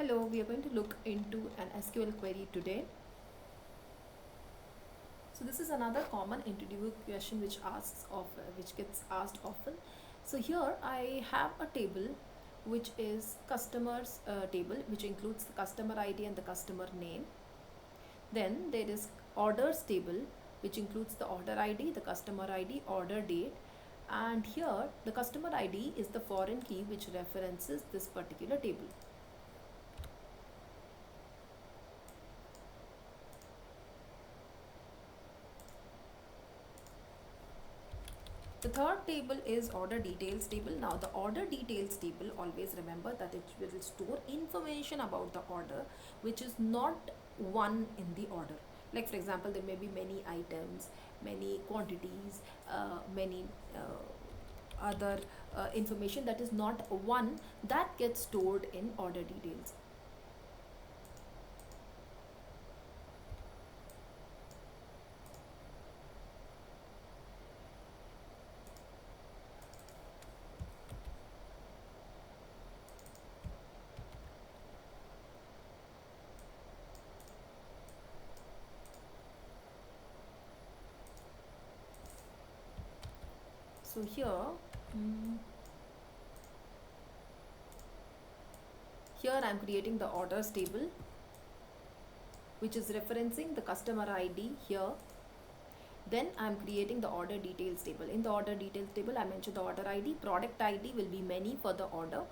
Hello, we are going to look into an SQL query today. So this is another common interview question which gets asked often. So here I have a table which is customers table, which includes the customer ID and the customer name. Then there is orders table, which includes the order ID, the customer ID, order date, and here the customer ID is the foreign key which references this particular table. The third table is order details table. Now the order details table, always remember that it will store information about the order which is not one in the order. Like for example, there may be many items, many quantities, many other information that is not one, that gets stored in order details. So here I'm creating the orders table which is referencing the customer ID here. Then I'm creating the order details table. In the order details table, I mentioned the order ID, product ID will be many for the order,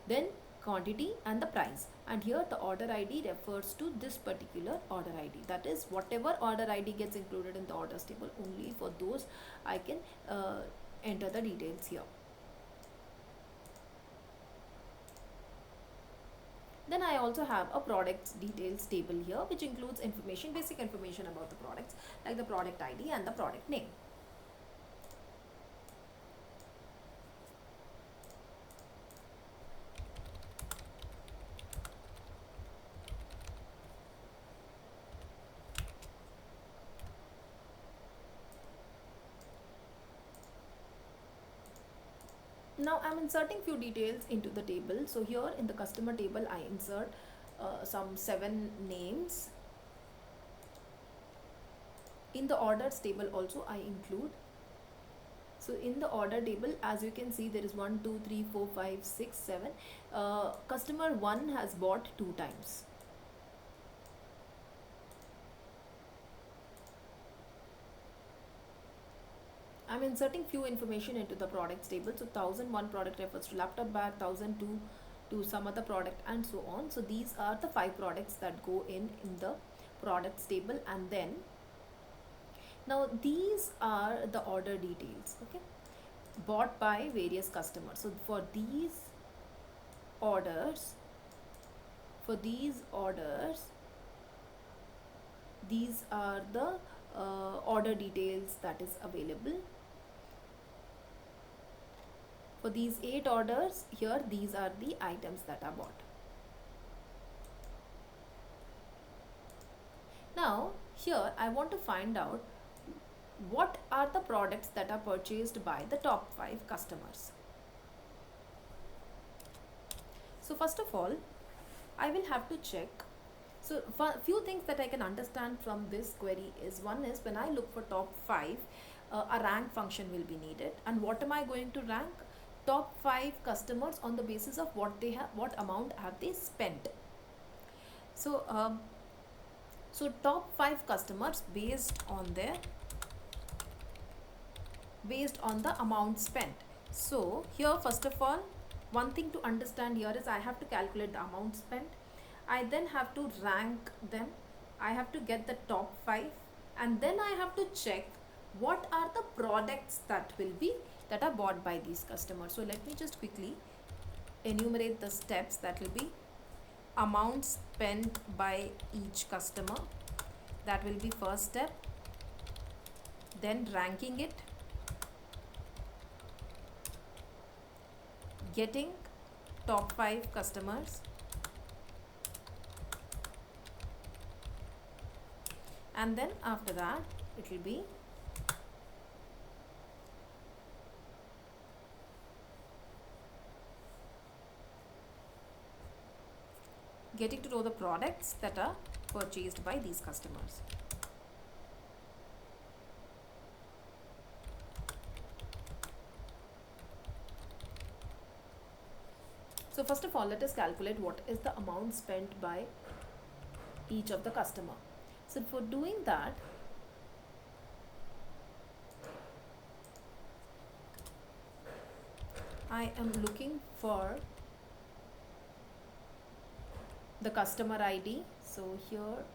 then quantity and the price. And here the order ID refers to this particular order ID. That is, whatever order ID gets included in the orders table, only for those I can enter the details here. Then I also have a products details table here, which includes information, basic information about the products, like the product ID and the product name. Now I'm inserting few details into the table. So here in the customer table, I insert some 7 names. In the orders table also I include. So in the order table, as you can see, there is 1, 2, 3, 4, 5, 6, 7. Customer 1 has bought 2 times. I'm inserting few information into the products table. So 1001 product refers to laptop bag, 1002 to some other product, and so on. So these are the 5 products that go in the products table. And then now these are the order details, okay, bought by various customers. So for these orders, these are the order details that is available. For these 8 orders here, these are the items that are bought. Now here I want to find out what are the products that are purchased by the top 5 customers. So first of all, I will have to check. So few things that I can understand from this query is, one is when I look for top 5, a rank function will be needed. And what am I going to rank? Top 5 customers on the basis of what they have, what amount have they spent. So top 5 customers based on the amount spent. So here first of all, one thing to understand here is I have to calculate the amount spent. I then have to rank them. I have to get the top 5, and then I have to check what are the products that are bought by these customers. So let me just quickly enumerate the steps. That will be amount spent by each customer. That will be first step. Then ranking it, getting top 5 customers, and then after that it will be getting to know the products that are purchased by these customers. So first of all, let us calculate what is the amount spent by each of the customer. So for doing that, I am looking for the customer ID. So here,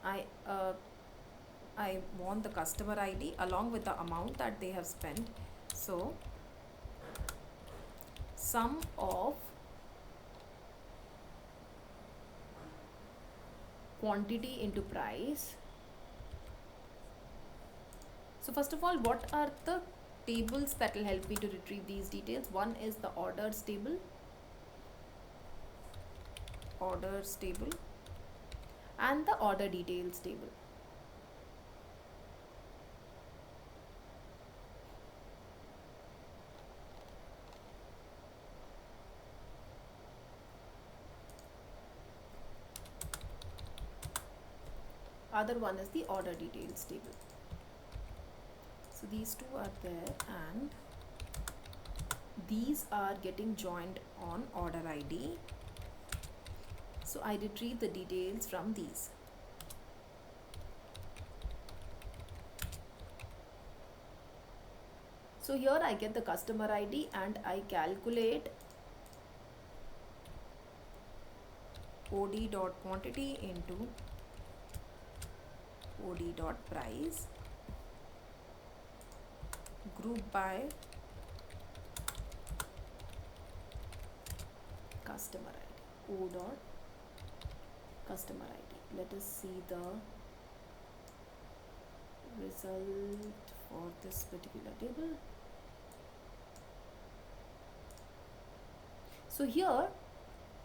I uh, I want the customer ID along with the amount that they have spent. So sum of quantity into price. So first of all, what are the tables that will help me to retrieve these details? One is the orders table, and the order details table. Other one is the order details table. So these two are there, and these are getting joined on order ID. So I retrieve the details from these. So here I get the customer ID and I calculate OD.quantity into OD.price, group by customer ID, O dot customer ID. Let us see the result for this particular table. So here,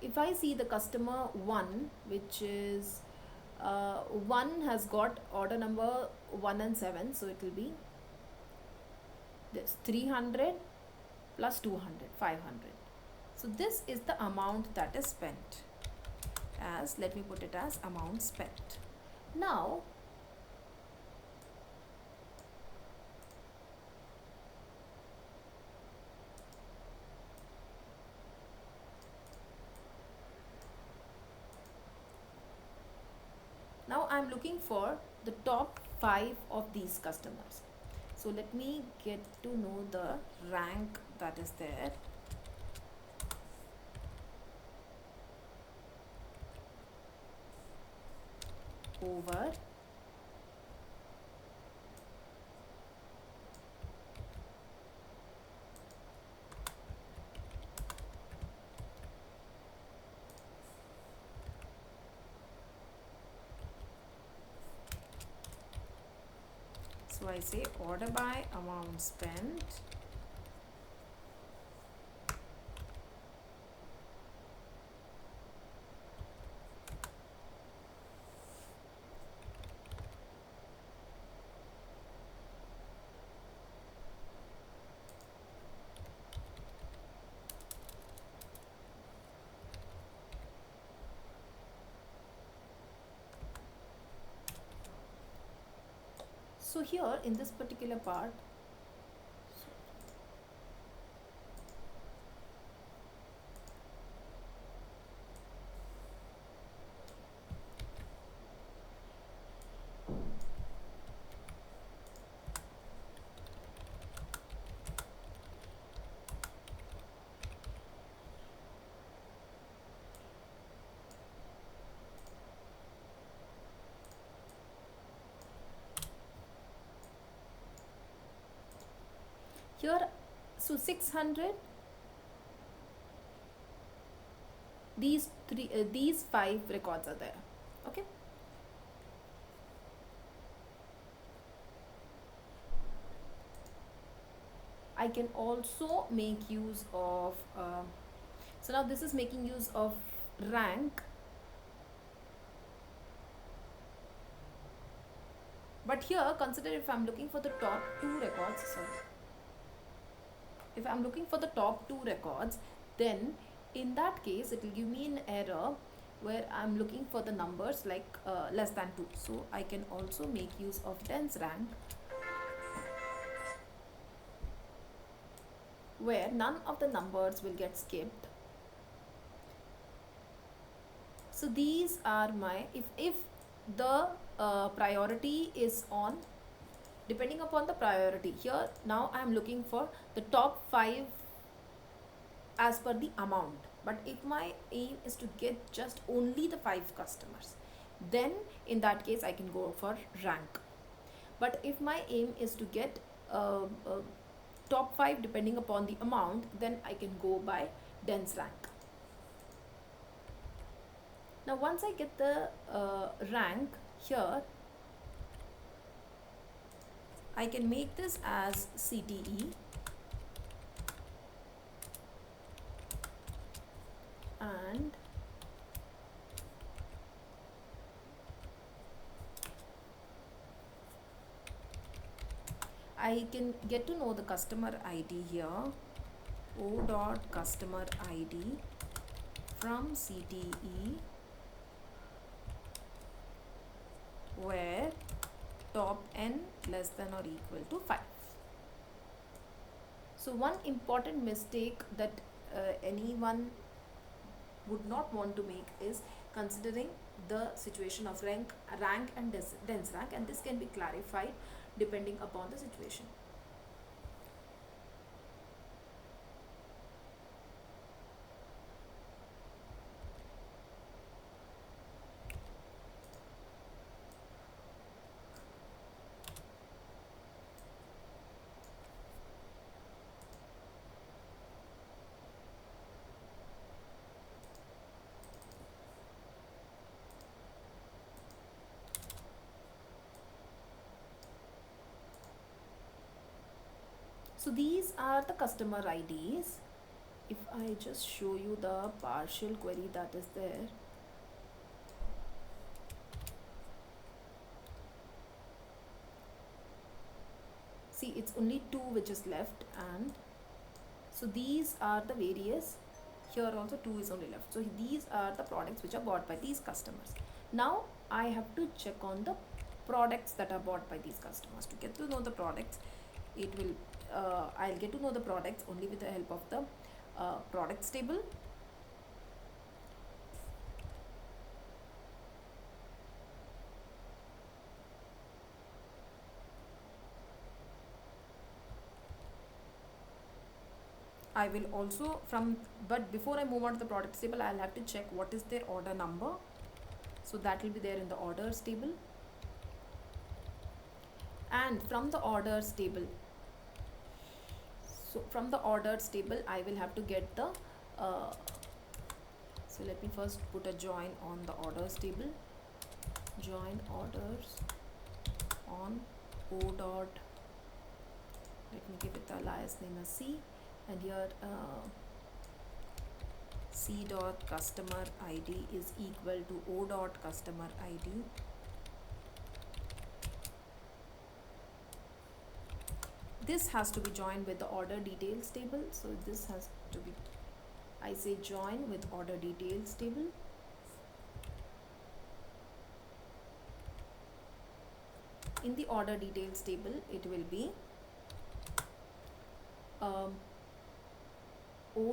if I see the customer 1, which is 1 has got order number 1 and 7, so it will be this 300 plus 200, 500. So this is the amount that is spent, as let me put it as amount spent. Now I'm looking for the top 5 of these customers. So let me get to know the rank that is there. Over so I say order by amount spent so here in this particular part, here so 600, these 5 records are there. Okay, I can also make use of so now this is making use of rank, but here consider if I'm looking for the top 2 records, sorry, if I'm looking for the top 2 records, then In that case, it will give me an error where I'm looking for the numbers like less than 2. So I can also make use of dense rank where none of the numbers will get skipped. So these are my, if the priority is on, depending upon the priority, here now I am looking for the top 5 as per the amount. But if my aim is to get just only the 5 customers, then in that case I can go for rank. But if my aim is to get top 5 depending upon the amount, then I can go by dense rank. Now once I get the rank here, I can make this as CTE, and I can get to know the customer ID here, O dot customer ID from CTE, where top n less than or equal to 5. So one important mistake that anyone would not want to make is considering the situation of rank and dense rank, and this can be clarified depending upon the situation. So these are the customer IDs. If I just show you the partial query that is there, see it's only 2 which is left, and so these are the various, here also 2 is only left. So these are the products which are bought by these customers. Now I have to check on the products that are bought by these customers. To get to know the products, it will I'll get to know the products only with the help of the products table. I will also but before I move on to the products table, I'll have to check what is their order number. So that will be there in the orders table. And from the orders table, I will have to get the so let me first put a join on the orders table. Join orders on O dot, let me give it the alias name as C, and here C dot customer ID is equal to O dot customer ID. This has to be joined with the order details table. So this has to be, I say join with order details table. In the order details table, it will be O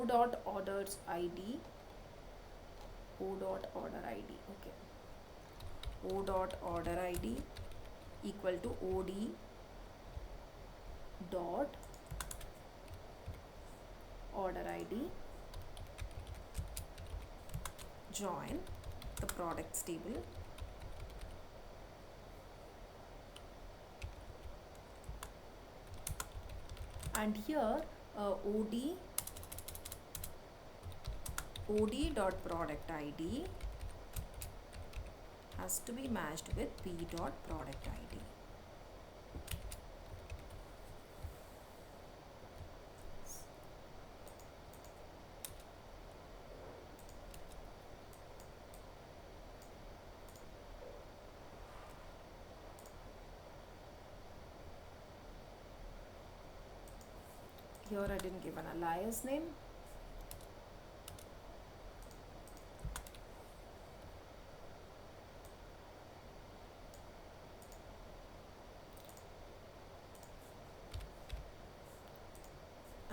dot orders ID, O dot order ID, okay, O dot order ID equal to OD dot order ID, join the products table, and here OD dot product ID has to be matched with P dot product ID. Here I didn't give an alias name.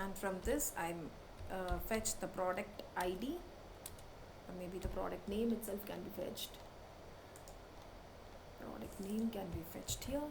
and from this I fetch the product ID, or maybe the product name itself can be fetched. Product name can be fetched here.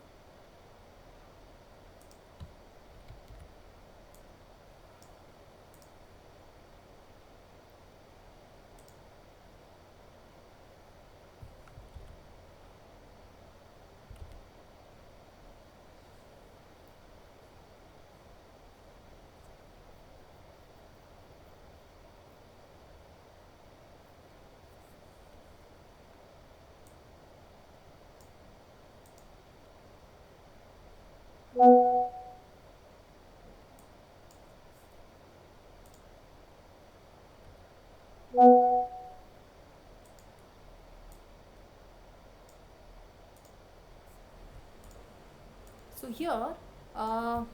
So here uh,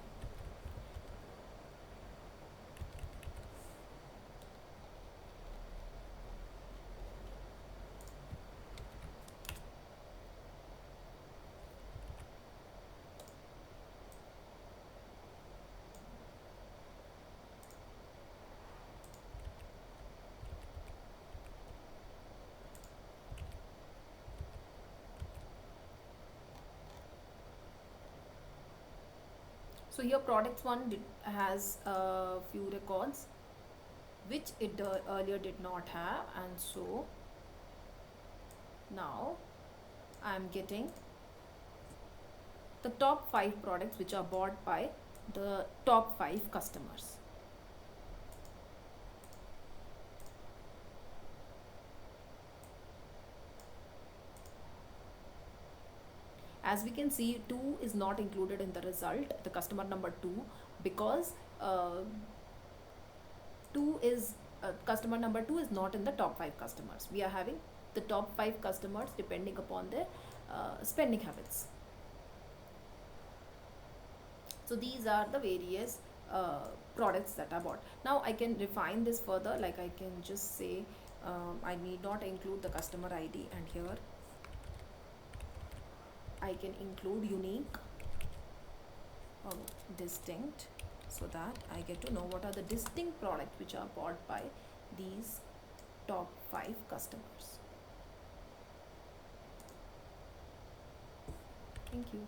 so here products one has a few records which it earlier did not have, and so now I am getting the top 5 products which are bought by the top 5 customers. As we can see, 2 is not included in the result, the customer number 2, because 2 is customer number 2 is not in the top 5 customers. We are having the top 5 customers depending upon their spending habits. So these are the various products that are bought. Now I can refine this further, like I can just say I need not include the customer ID, and here I can include unique or distinct, so that I get to know what are the distinct products which are bought by these top 5 customers. Thank you.